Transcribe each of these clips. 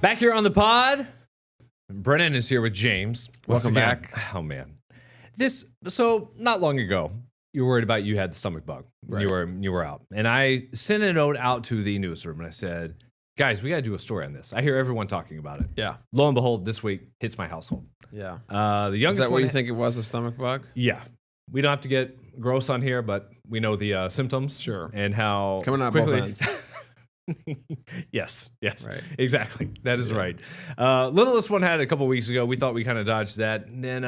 Back here on the pod, Brennan is here with James. Welcome back. Oh, man. So not long ago, you were worried about you had the stomach bug. Right. You were out. And I sent a note out to the newsroom and I said, guys, we got to do a story on this. I hear everyone talking about it. Yeah. Lo and behold, this week hits my household. Yeah. The youngest Is that what one, you think it was, a stomach bug? Yeah. We don't have to get gross on here, but we know the symptoms. Sure. And how coming out quickly, both ends. Yes, right. Exactly. That is right. Littlest one had a couple weeks ago. We thought we kind of dodged that. And then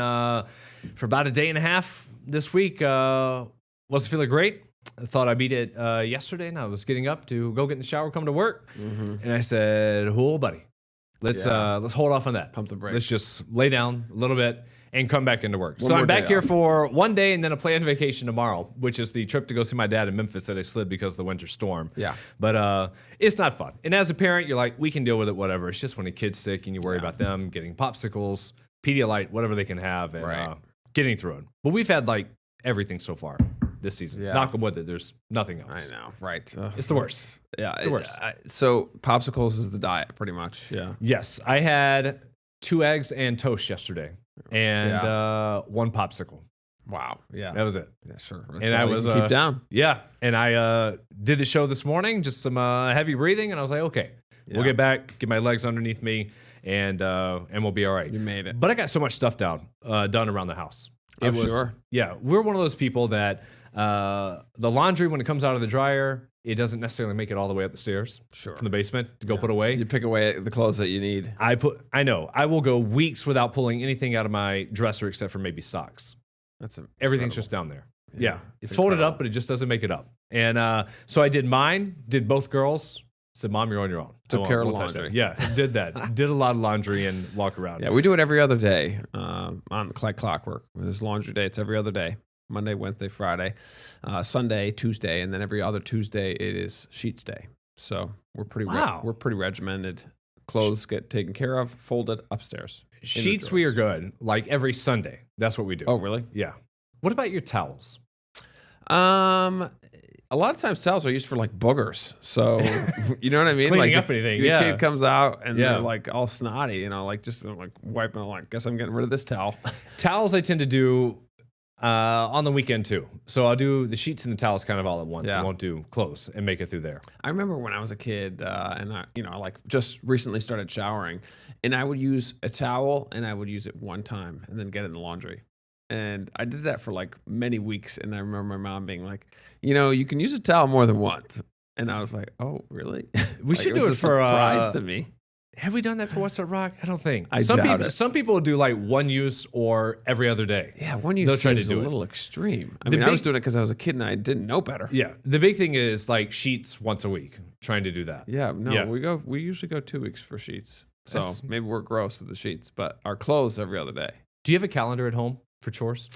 for about a day and a half this week, wasn't feeling great. I thought I beat it yesterday, and I was getting up to go get in the shower, come to work, and I said, "Oh, buddy, let's hold off on that. Pump the brakes. Let's just lay down a little bit and come back into work." So I'm back here for one day and then a planned vacation tomorrow, which is the trip to go see my dad in Memphis that I slid because of the winter storm. Yeah. But it's not fun. And as a parent, you're like, we can deal with it, whatever. It's just when a kid's sick and you worry about them getting popsicles, Pedialyte, whatever they can have, and getting through it. But we've had like everything so far this season. Yeah. Knock on wood that there's nothing else. I know, right? It's the worst. Yeah, the worst. So popsicles is the diet, pretty much. Yeah. Yes, I had 2 eggs and toast yesterday, and one popsicle. Wow. Yeah. That was it. Yeah, sure. And I was keep down. Yeah, and I did the show this morning, just some heavy breathing, and I was like, okay, we'll get back, get my legs underneath me, and we'll be all right. You made it. But I got so much stuff done around the house. Sure. Yeah, we're one of those people that the laundry, when it comes out of the dryer, it doesn't necessarily make it all the way up the stairs from the basement to go put away. You pick away the clothes that you need. I know. I will go weeks without pulling anything out of my dresser except for maybe socks. Everything's just down there. Yeah. It's folded up, but it just doesn't make it up. And so I did mine, did both girls. Said, Mom, you're on your own. Took care of laundry. Yeah, did that. Did a lot of laundry and walk around. Yeah, we do it every other day on like clockwork. There's laundry day. It's every other day. Monday, Wednesday, Friday, Sunday, Tuesday, and then every other Tuesday it is sheets day. So we're pretty regimented. Clothes get taken care of, folded upstairs. Sheets we are good. Like every Sunday. That's what we do. Oh, really? Yeah. What about your towels? A lot of times towels are used for like boogers. So, you know what I mean? Cleaning like up anything. The kid comes out and they're like all snotty, like just like wiping. Like, guess I'm getting rid of this towel. Towels I tend to do on the weekend too. So I'll do the sheets and the towels kind of all at once. I won't do clothes and make it through there. I remember when I was a kid and I like just recently started showering, and I would use a towel and I would use it one time and then get it in the laundry. And I did that for like many weeks. And I remember my mom being like, you can use a towel more than once. And I was like, oh, really? We should do it for surprise to me. Have we done that for What's That Rock? I don't think. I doubt it. Some people do like one use or every other day. Yeah, one use is a little extreme. I was doing it because I was a kid and I didn't know better. Yeah, the big thing is like sheets once a week. Trying to do that. Yeah, we usually go 2 weeks for sheets. So maybe we're gross with the sheets, but our clothes every other day. Do you have a calendar at home for chores?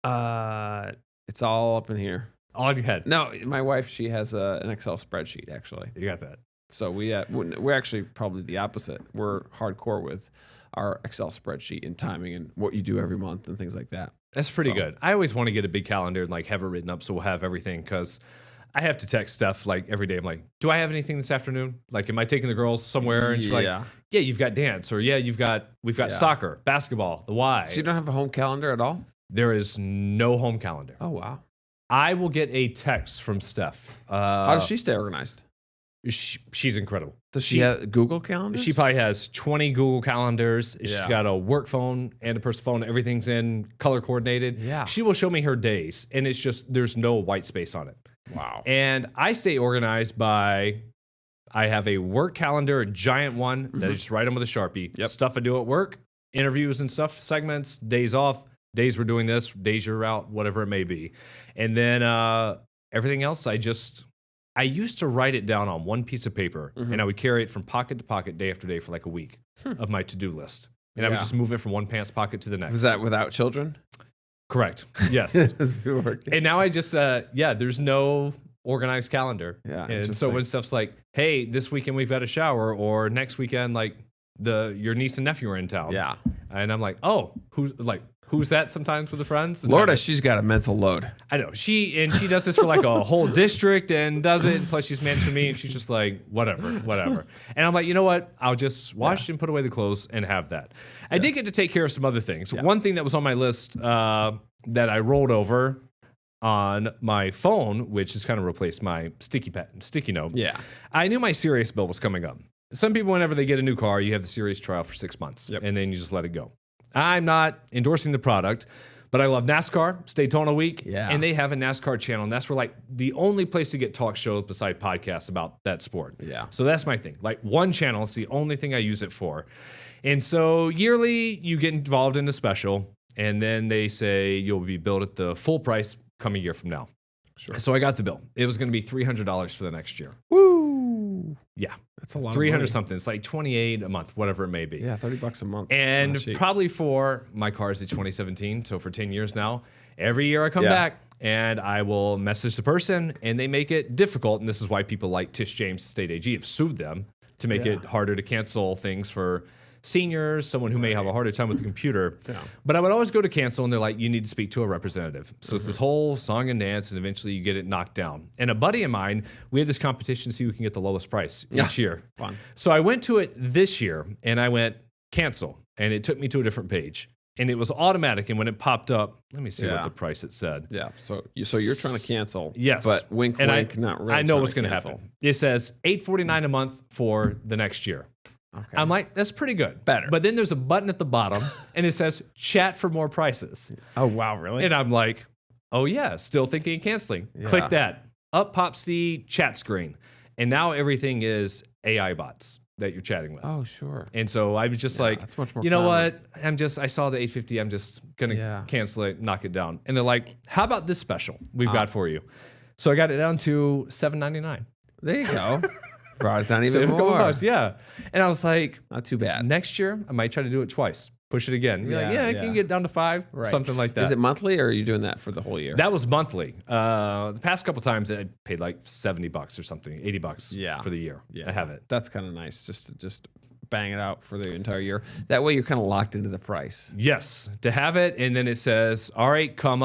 It's all up in here. All in your head? No, my wife, she has an Excel spreadsheet, actually. You got that. So we're actually probably the opposite. We're hardcore with our Excel spreadsheet and timing and what you do every month and things like that. That's pretty good. I always want to get a big calendar and like have it written up so we'll have everything, because I have to text Steph like every day. I'm like, do I have anything this afternoon? Like, am I taking the girls somewhere? And she's like, yeah, you've got dance, or we've got soccer, basketball, the Y. So you don't have a home calendar at all? There is no home calendar. Oh, wow. I will get a text from Steph. How does she stay organized? She's incredible. Does she have Google calendars? She probably has 20 Google calendars. She's got a work phone and a personal phone. Everything's in color coordinated. Yeah. She will show me her days, and it's just there's no white space on it. Wow. And I stay organized by, I have a work calendar, a giant one that I just write on with a Sharpie. Yep. Stuff I do at work, interviews and stuff, segments, days off, days we're doing this, days you're out, whatever it may be. And then everything else, I used to write it down on one piece of paper, and I would carry it from pocket to pocket, day after day for like a week of my to-do list. And I would just move it from one pants pocket to the next. Was that without children? Correct. Yes. And now I just, there's no organized calendar. Yeah. And so when stuff's like, hey, this weekend we've got a shower, or next weekend, like your niece and nephew are in town. Yeah. And I'm like, oh, who's that sometimes with the friends? And Lorda, she's got a mental load. I know. She does this for like a whole district and does it. And plus she's managing me and she's just like, whatever. And I'm like, you know what? I'll just wash and put away the clothes and have that. I did get to take care of some other things. One thing that was on my list that I rolled over on my phone, which has kind of replaced my sticky note. Yeah. I knew my Sirius bill was coming up. Some people, whenever they get a new car, you have the Sirius trial for 6 months, and then you just let it go. I'm not endorsing the product, but I love NASCAR, it's Daytona week, and they have a NASCAR channel, and that's where like the only place to get talk shows beside podcasts about that sport. Yeah. So that's my thing. Like one channel, it's the only thing I use it for. And so yearly, you get involved in a special, and then they say you'll be billed at the full price coming year from now. Sure. So I got the bill. It was going to be $300 for the next year. Woo! Yeah. That's a lot. 300 something. It's like 28 a month, whatever it may be. Yeah, $30 a month. And probably for my car is a 2017, so for 10 years now, every year I come back and I will message the person and they make it difficult. And this is why people like Tish James, State AG, have sued them to make it harder to cancel things for seniors, someone who may have a harder time with the computer. Yeah. But I would always go to cancel and they're like, you need to speak to a representative. So it's this whole song and dance and eventually you get it knocked down. And a buddy of mine, we have this competition to see who can get the lowest price each year. Fun. So I went to it this year and I went cancel and it took me to a different page. And it was automatic. And when it popped up, let me see what the price it said. Yeah. So you're trying to cancel. Yes. But wink, not really. I know what's going to happen. It says $849 a month for the next year. Okay. I'm like, that's pretty good. Better. But then there's a button at the bottom and it says chat for more prices. Oh, wow. Really? And I'm like, oh yeah, still thinking of canceling. Yeah. Click that. Up pops the chat screen. And now everything is AI bots that you're chatting with. Oh, sure. And so I was just like, that's much more you know what? I saw the 850. I'm just going to cancel it, knock it down. And they're like, how about this special we've got for you? So I got it down to $7.99. There you go. Brought it down even more. Bucks, yeah. And I was like, not too bad. Next year, I might try to do it twice. Push it again. I can get down to 5, something like that. Is it monthly or are you doing that for the whole year? That was monthly. The past couple times I paid like $70 or something, $80 for the year. Yeah. I have it. That's kind of nice just bang it out for the entire year. That way you're kind of locked into the price. Yes, to have it. And then it says, all right, come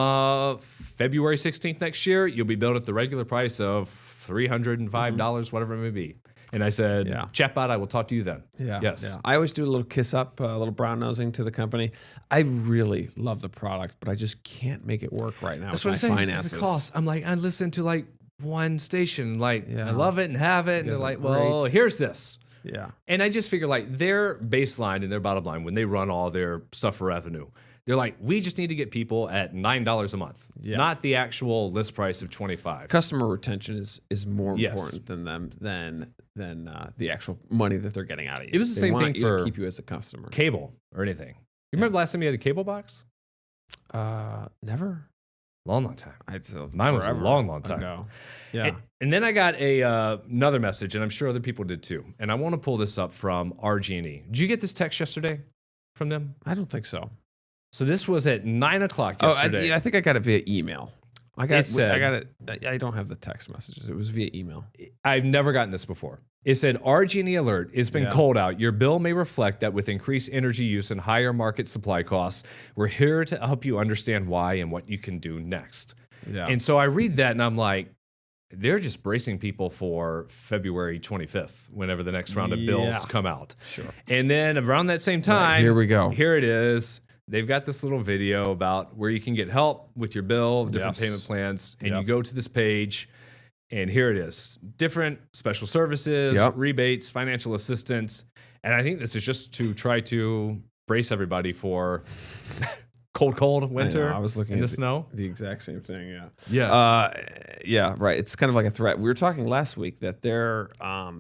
February 16th next year, you'll be billed at the regular price of $305, whatever it may be. And I said, chatbot, I will talk to you then. Yeah. Yes. Yeah. I always do a little kiss up, a little brown nosing to the company. I really love the product, but I just can't make it work right now. That's what I'm saying. Finances. It's the cost. I'm like, I listen to like one station, like I love it and have it. And they're like, well, here's this. Yeah. And I just figure like their baseline and their bottom line when they run all their stuff for revenue, they're like, we just need to get people at $9 a month, not the actual list price of $25. Customer retention is more important than the actual money that they're getting out of you. It was the same thing for keep you as a customer. Cable or anything. You remember the last time you had a cable box? Never. Long time. Mine was a long time ago. Yeah. And then I got another message, and I'm sure other people did too. And I want to pull this up from RG&E. Did you get this text yesterday from them? I don't think so. So this was at 9 o'clock yesterday. I think I got it via email. I got it. I don't have the text messages. It was via email. I've never gotten this before. It said, RG&E alert, it's been cold out. Your bill may reflect that with increased energy use and higher market supply costs. We're here to help you understand why and what you can do next. Yeah. And so I read that and I'm like, they're just bracing people for February 25th, whenever the next round of bills come out. Sure. And then around that same time, here we go. Here it is. They've got this little video about where you can get help with your bill, different payment plans, and you go to this page, and here it is. Different special services, rebates, financial assistance, and I think this is just to try to brace everybody for cold winter. I was looking in at the snow. The exact same thing, yeah. Right. It's kind of like a threat. We were talking last week that their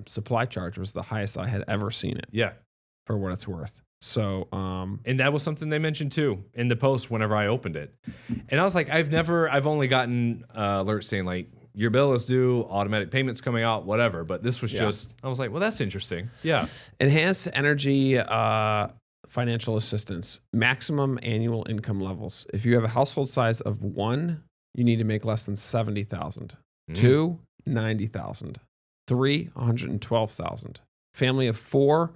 supply charge was the highest I had ever seen it. Yeah. For what it's worth. So, and that was something they mentioned too in the post whenever I opened it. And I was like, I've only gotten alerts saying like, your bill is due, automatic payments coming out, whatever. But this was just, I was like, well, that's interesting. Yeah. Enhanced energy financial assistance, maximum annual income levels. If you have a household size of 1, you need to make less than 70,000. 2, 90,000. 3, 112,000. Family of 4,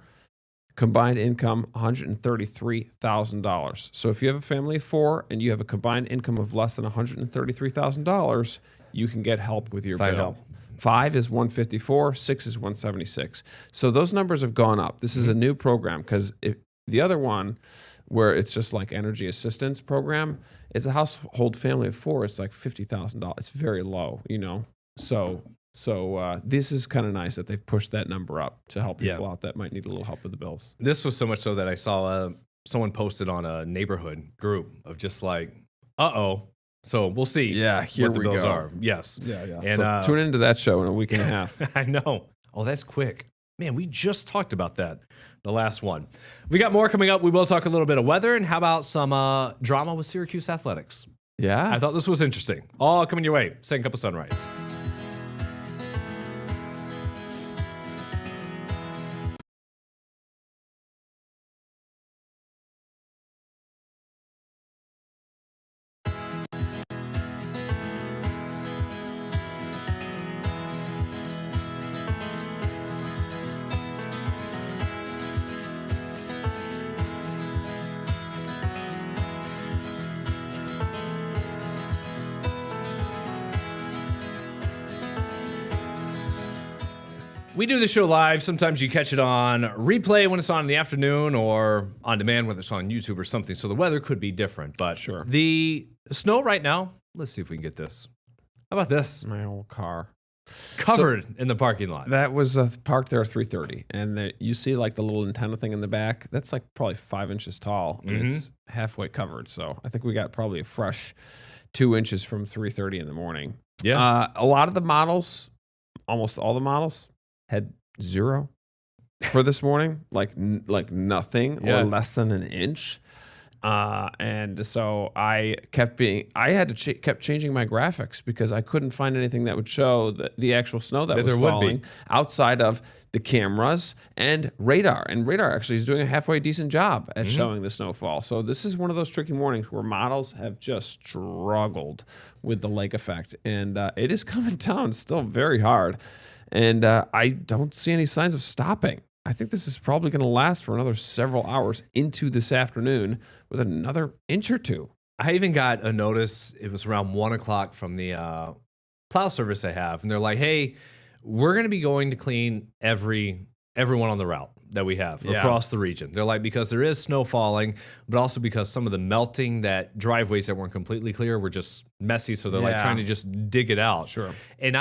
combined income $133,000. So if you have a family of 4 and you have a combined income of less than $133,000, you can get help with your Five bill. help. 5 is 154, 6 is 176. So those numbers have gone up. This is a new program because the other one, where it's just like energy assistance program, it's a household family of 4. It's like $50,000. It's very low, you know. So this is kind of nice that they've pushed that number up to help people out that might need a little help with the bills. This was so much so that I saw someone posted on a neighborhood group of just like, so we'll see. Yeah, here what the we bills go. are. Yes. Yeah. And So tune into that show in a week and a half. I know. Oh, that's quick. Man, we just talked about that, the last one. We got more coming up. We will talk a little bit of weather, and how about some drama with Syracuse athletics? Yeah. I thought this was interesting. All coming your way. Second Cup of Sunrise. We do the show live. Sometimes you catch it on replay when it's on in the afternoon or on demand when it's on YouTube or something. So the weather could be different. But Sure. The snow right now, let's see if we can get this. How about this? My old car. Covered in the parking lot. That was parked there at 3:30, and you see like the little antenna thing in the back. That's like probably 5 inches tall, and it's halfway covered. So I think we got probably a fresh 2 inches from 3:30 in the morning. Yeah. A lot of the models, almost all the models, had 0 for this morning, like nothing Yeah. or less than an inch. And so I had to kept changing my graphics because I couldn't find anything that would show the actual snow that was there would falling be. outside of the cameras and radar. And radar actually is doing a halfway decent job at showing the snowfall. So this is one of those tricky mornings where models have just struggled with the lake effect. And it is coming down still very hard. And I don't see any signs of stopping. I think this is probably going to last for another several hours into this afternoon with another inch or two. I even got a notice. It was around 1 o'clock from the plow service I have. And they're like, hey, we're going to be going to clean everyone on the route that we have across the region. They're like, because there is snow falling, but also because some of the melting that driveways that weren't completely clear were just messy. So they're like trying to just dig it out. Sure. And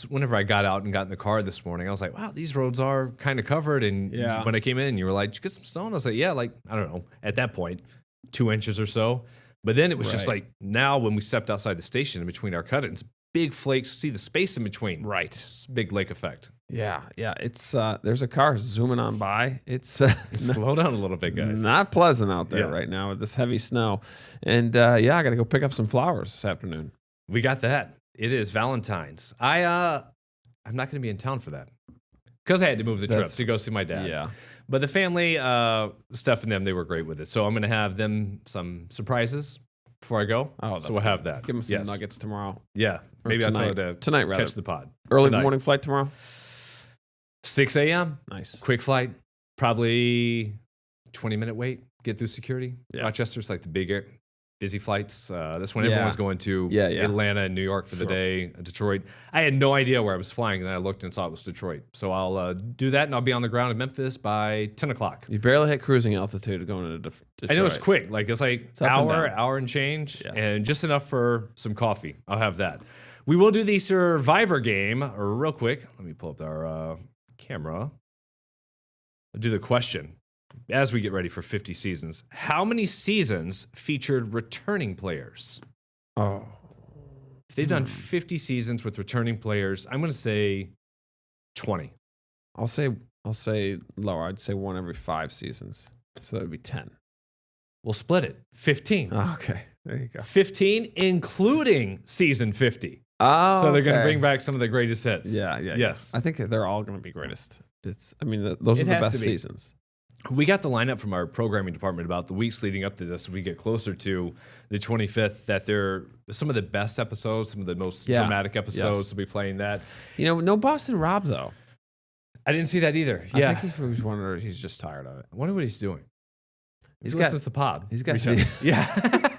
whenever I got out and got in the car this morning, I was like, wow, these roads are kind of covered. And when I came in, you were like, did you get some snow? And I was like, yeah, like, I don't know, at that point, 2 inches or so. But then it was just like, now when we stepped outside the station in between our cut-ins, big flakes, see the space in between. Right. Big lake effect. Yeah. It's there's a car zooming on by. It's Slow down a little bit, guys. not pleasant out there right now with this heavy snow. And I got to go pick up some flowers this afternoon. We got that. It is Valentine's. I'm not going to be in town for that because I had to move the trip to go see my dad. Yeah. But the family, Steph and them, they were great with it. So I'm going to have them some surprises before I go. Oh, so we'll have that. Give them some nuggets tomorrow. Yeah. Or Maybe I'll tell tonight. her to Tonight, rather. catch the pod. Early Tonight. morning flight tomorrow. 6 a.m. Nice. Quick flight. Probably 20-minute wait. Get through security. Yeah. Rochester's like the big, busy flights. That's when everyone was going to Atlanta and New York for the day. Detroit. I had no idea where I was flying, and then I looked and saw it was Detroit. So I'll do that, and I'll be on the ground in Memphis by 10 o'clock. You barely hit cruising altitude going into Detroit. I know it's quick. Like it's like up and hour, down. hour and change, and just enough for some coffee. I'll have that. We will do the Survivor game real quick. Let me pull up our camera. I'll do the question as we get ready for 50 seasons. How many seasons featured returning players? Oh. If they've done 50 seasons with returning players, I'm going to say 20. I'll say lower. I'd say 1 every 5 seasons. So that would be 10. We'll split it. 15. Oh, okay. There you go. 15, including season 50. Oh, So they're going to bring back some of the greatest hits. Yeah. Yes. I think they're all going to be greatest. Those are the has best to be. seasons. We got the lineup from our programming department about the weeks leading up to this. We get closer to the 25th that they're some of the best episodes, some of the most dramatic episodes will be playing that. No Boston Rob, though. I didn't see that either. I Yeah. think he's wondering he's just tired of it. I wonder what he's doing. He's He got- listens to pod. he's got- Reach out. Yeah.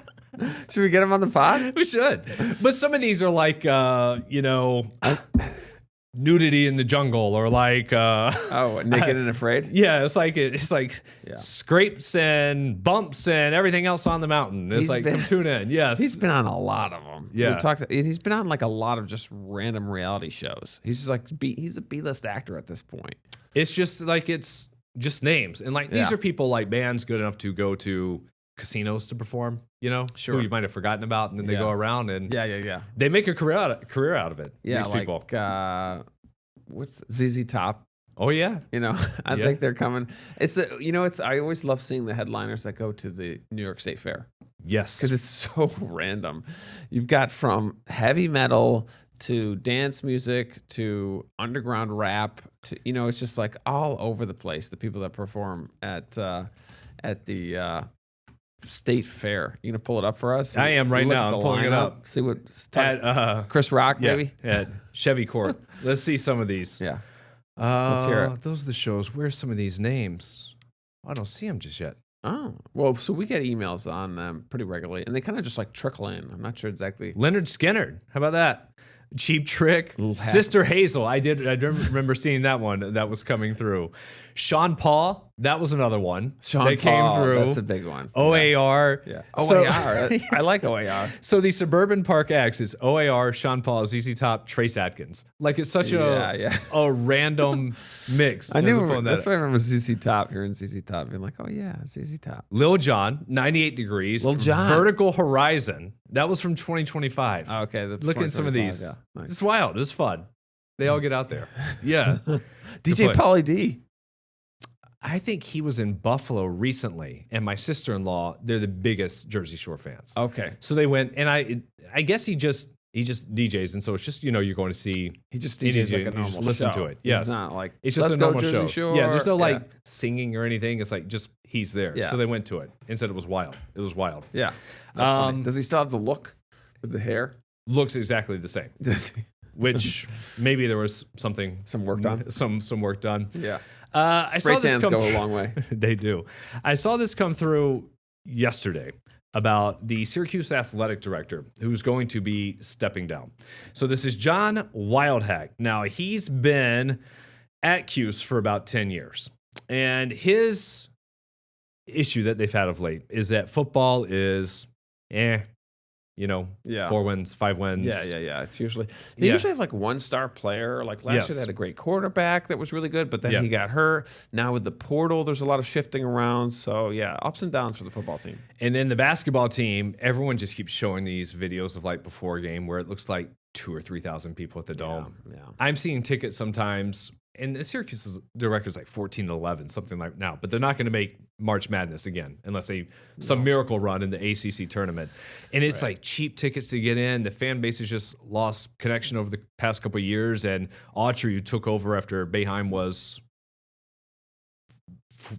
Should we get him on the pod? We should. But some of these are like, nudity in the jungle or like, Oh, naked and afraid. yeah, it's like Yeah. scrapes and bumps and everything else on the mountain. It's He's like, been- come tune in. Yes. He's been on a lot of them. Yeah. He's been on like a lot of just random reality shows. He's just like he's a B-list actor at this point. It's just like, it's just names. And like, these Yeah. are people like bands good enough to go to casinos to perform, Sure. who you might have forgotten about. And then they Yeah. go around and Yeah. they make a career out of it. Yeah, these like people. what's ZZ Top? Oh, yeah. I Yeah. think they're coming. I always love seeing the headliners that go to the New York State Fair Yes. because it's so random. You've got from heavy metal to dance music to underground rap to it's just like all over the place. The people that perform at the State Fair. You gonna pull it up for us? I am right Look now. at I'm the pulling it lineup. up. See what at, Chris Rock maybe. at Chevy Court. Let's see some of these. Yeah. Let's hear it. Those are the shows. Where's some of these names? I don't see them just yet. Oh, well, so we get emails on them pretty regularly, and they kind of just like trickle in. I'm not sure exactly. Leonard Skinner. How about that? Cheap Trick. Little hat. Sister Hazel. I remember seeing that one that was coming through. Sean Paul. That was another one Sean that Paul, came through. That's a big one. OAR. Yeah. So- OAR. I like OAR. So the Suburban Park acts is OAR, Sean Paul, ZZ Top, Trace Atkins. Like it's such Yeah. a random mix. I as knew. a phone That's that- why I remember ZZ Top. Hearing ZZ Top, being like, "Oh yeah, ZZ Top." Lil Jon, 98 Degrees. Lil Jon. Vertical Horizon. That was from 2025. Oh, okay. Look at some of 2025, these. Yeah. Nice. It's wild. It's fun. They all get out there. Yeah. DJ play. Pauly D. I think he was in Buffalo recently, and my sister-in-law, they're the biggest Jersey Shore fans. Okay. So they went, and I guess he just DJs, and so it's just you're going to see. He just He DJs did- like a you normal just listen show. to it. Yes. It's not like It's just let's a go normal Jersey show. Shore. Yeah, there's no like singing or anything. It's like just he's there. Yeah. So they went to it and said it was wild. It was wild. Yeah. That's funny. Um, Does he still have the look with the hair? Looks exactly the same. Which maybe there was something Some work done? Some work done. Yeah. I Spray saw this tans come go a long way. They do. I saw this come through yesterday about the Syracuse athletic director who's going to be stepping down. So this is John Wildhack. Now he's been at Cuse for about 10 years. And his issue that they've had of late is that football is Yeah. 4 wins, 5 wins. Yeah. It's usually they Yeah. usually have like one star player. Like last year, Yes. they had a great quarterback that was really good, but then Yeah. he got hurt. Now with the portal, there's a lot of shifting around. So yeah, ups and downs for the football team. And then the basketball team, everyone just keeps showing these videos of like before a game where it looks like 2,000 or 3,000 people at the dome. Yeah. I'm seeing tickets sometimes, and the Syracuse's the record's like 14-11, something like now. But they're not going to make March Madness again unless some miracle run in the ACC tournament. And it's like cheap tickets to get in. The fan base has just lost connection over the past couple of years. And Autry, who took over after Boeheim was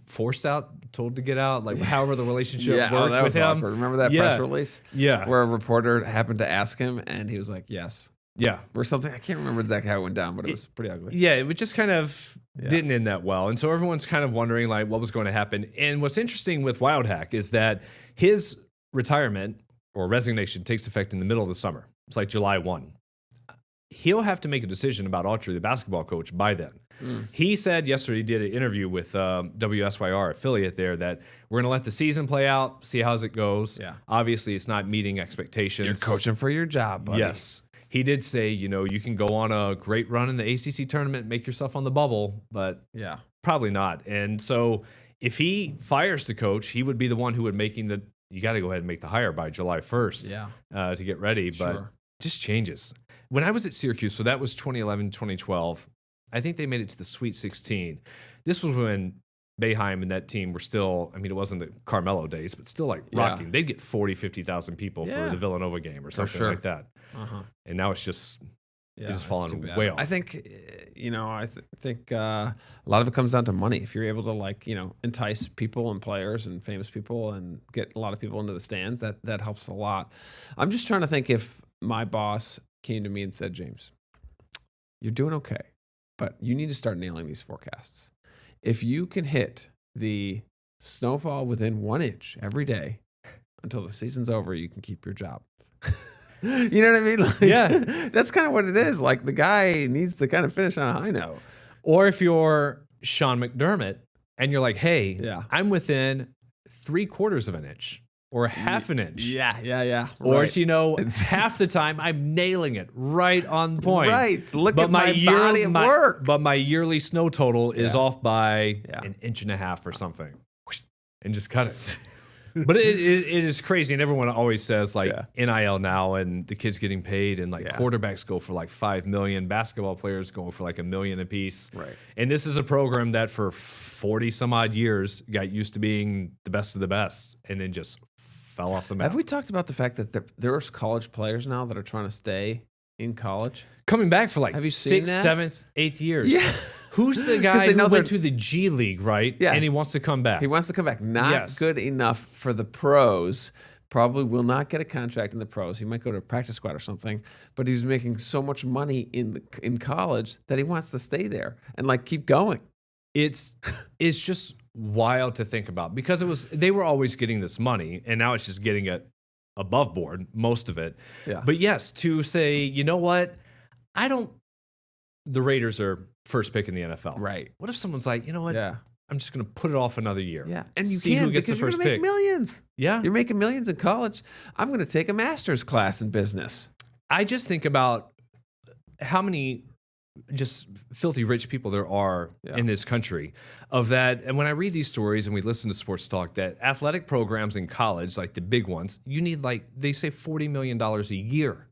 forced out, told to get out, like however the relationship Yeah, worked that with was him. awkward. Remember that Yeah. press release? Yeah. Where a reporter happened to ask him, and he was like, "Yes," Yeah. or something. I can't remember exactly how it went down, but it was pretty ugly. Yeah, it just kind of Yeah. didn't end that well. And so everyone's kind of wondering like what was going to happen. And what's interesting with Wildhack is that his retirement or resignation takes effect in the middle of the summer. It's like July 1. He'll have to make a decision about Autry, the basketball coach, by then. He said yesterday, he did an interview with WSYR affiliate there that we're going to let the season play out, see how it goes. Yeah. Obviously, it's not meeting expectations. You're coaching for your job, buddy. Yes. He did say, you can go on a great run in the ACC tournament, make yourself on the bubble, but Yeah. probably not. And so if he fires the coach, he would be the one who would you got to go ahead and make the hire by July 1st Yeah. to get ready. But Sure. just changes. When I was at Syracuse, so that was 2011, 2012, I think they made it to the Sweet 16. This was when Boeheim and that team were still, it wasn't the Carmelo days, but still like Yeah. rocking. They'd get 40, 50,000 people for Yeah. the Villanova game or something sure. like that. Uh-huh. And now it's just Yeah, just it's fallen too bad. way off. I think, think a lot of it comes down to money. If you're able to entice people and players and famous people and get a lot of people into the stands, that helps a lot. I'm just trying to think if my boss came to me and said, "James, you're doing okay. but you need to start nailing these forecasts. If you can hit the snowfall within 1 inch every day until the season's over, you can keep your job. You know what I mean? Like, Yeah. That's kind of what it is. Like the guy needs to kind of finish on a high note. Or if you're Sean McDermott and you're like, hey, Yeah. I'm within 3/4 of an inch or half an inch. Yeah. Or, Right. it's half the time I'm nailing it right on point. Right. Look at my body at work. But my yearly snow total is Yeah. off by Yeah. an inch and a half or something. And just cut it. But it is crazy. And everyone always says like NIL now and the kids getting paid and like quarterbacks go for like $5 million, basketball players going for like $1 million a piece. Right. And this is a program that for 40 some odd years got used to being the best of the best and then just fell off the map. Have we talked about the fact that there's college players now that are trying to stay in college? Coming back for like Have you seen 6th, that? 7th, 8th years. Yeah. Who's the guy they who know went they're- to the G League, right? Yeah. And he wants to come back. He wants to come back. Not Yes. good enough for the pros. Probably will not get a contract in the pros. He might go to a practice squad or something. But he's making so much money in college that he wants to stay there and like keep going. It's just wild to think about because they were always getting this money and now it's just getting it above board, most of it. Yeah. But yes, to say, you know what? The Raiders are first pick in the NFL. Right. What if someone's like, you know what? Yeah. I'm just going to put it off another year. Yeah. And you see can who gets the because you're first gonna make pick. millions. Yeah. You're making millions in college. I'm going to take a master's class in business. I just think about how many just filthy rich people there are in this country of that. And when I read these stories and we listen to sports talk, that athletic programs in college, like the big ones, you need they say $40 million a year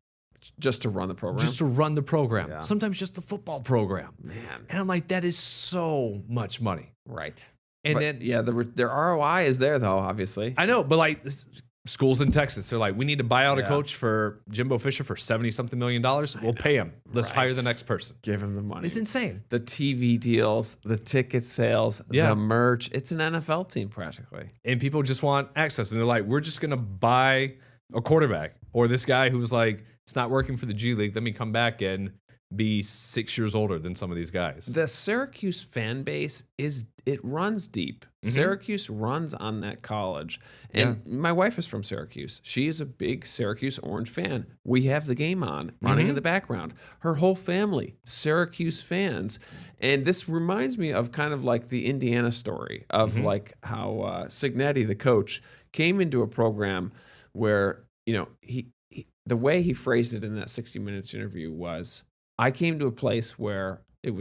Just to run the program. just to run the program. Yeah. Sometimes just the football program. Man. And I'm like, that is so much money. Right. And But, then yeah, their ROI is there though, obviously. I know, but like schools in Texas, they're like, we need to buy out a Yeah. coach for Jimbo Fisher for $70-something million. We'll pay him. Let's hire the next person. Give him the money. It's insane. The TV deals, the ticket sales, Yeah. the merch. It's an NFL team practically. And people just want access. And they're like, we're just going to buy a quarterback or this guy who's like, it's not working for the G League. Let me come back and be 6 years older than some of these guys. The Syracuse fan base it runs deep. Syracuse runs on that college. And my wife is from Syracuse. She is a big Syracuse Orange fan. We have the game on running in the background. Her whole family, Syracuse fans. And this reminds me of kind of like the Indiana story of like how Cignetti, the coach, came into a program where, you know, he the way he phrased it in that 60 Minutes interview was, I came to a place where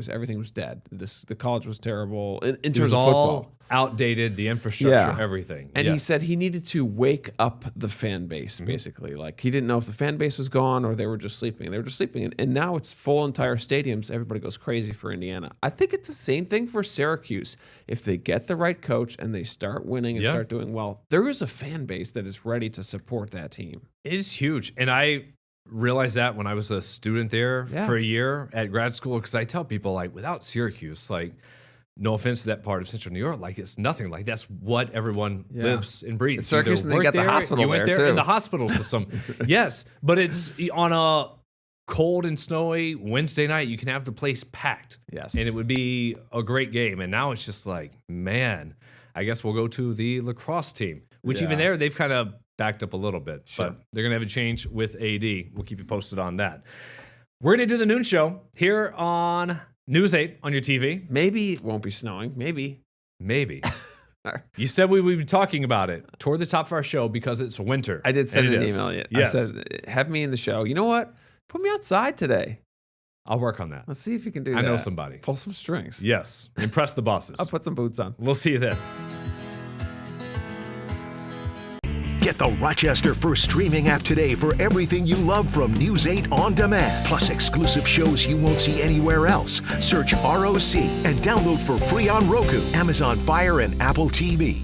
everything was dead. The college was terrible in It terms was of all football. outdated, the infrastructure, everything. And he Yes. said he needed to wake up the fan base, basically. Like he didn't know if the fan base was gone or they were just sleeping. They were just sleeping. And now it's full entire stadiums. Everybody goes crazy for Indiana. I think it's the same thing for Syracuse. If they get the right coach and they start winning and start doing well, there is a fan base that is ready to support that team. It is huge. And I realized that when I was a student there for a year at grad school, because I tell people, like, without Syracuse, like, no offense to that part of Central New York, like, it's nothing. Like, that's what everyone lives and breathes. It's Syracuse, You and they work got the there, hospital you went there, there too. in the hospital system. Yes, but it's on a cold and snowy Wednesday night, you can have the place packed. Yes. And it would be a great game. And now it's just like, man, I guess we'll go to the lacrosse team, which even there, they've kind of backed up a little bit. But they're going to have a change with AD. We'll keep you posted on that. We're going to do the noon show here on News 8 on your TV. Maybe it won't be snowing. Maybe. Maybe. You said we would be talking about it toward the top of our show because it's winter. I did send And an it is. email yet. Yes. I said, have me in the show. You know what? Put me outside today. I'll work on that. Let's see if you can do that. I know somebody. Pull some strings. Yes. Impress the bosses. I'll put some boots on. We'll see you then. Get the Rochester First streaming app today for everything you love from News 8 on demand, plus exclusive shows you won't see anywhere else. Search ROC and download for free on Roku, Amazon Fire, and Apple TV.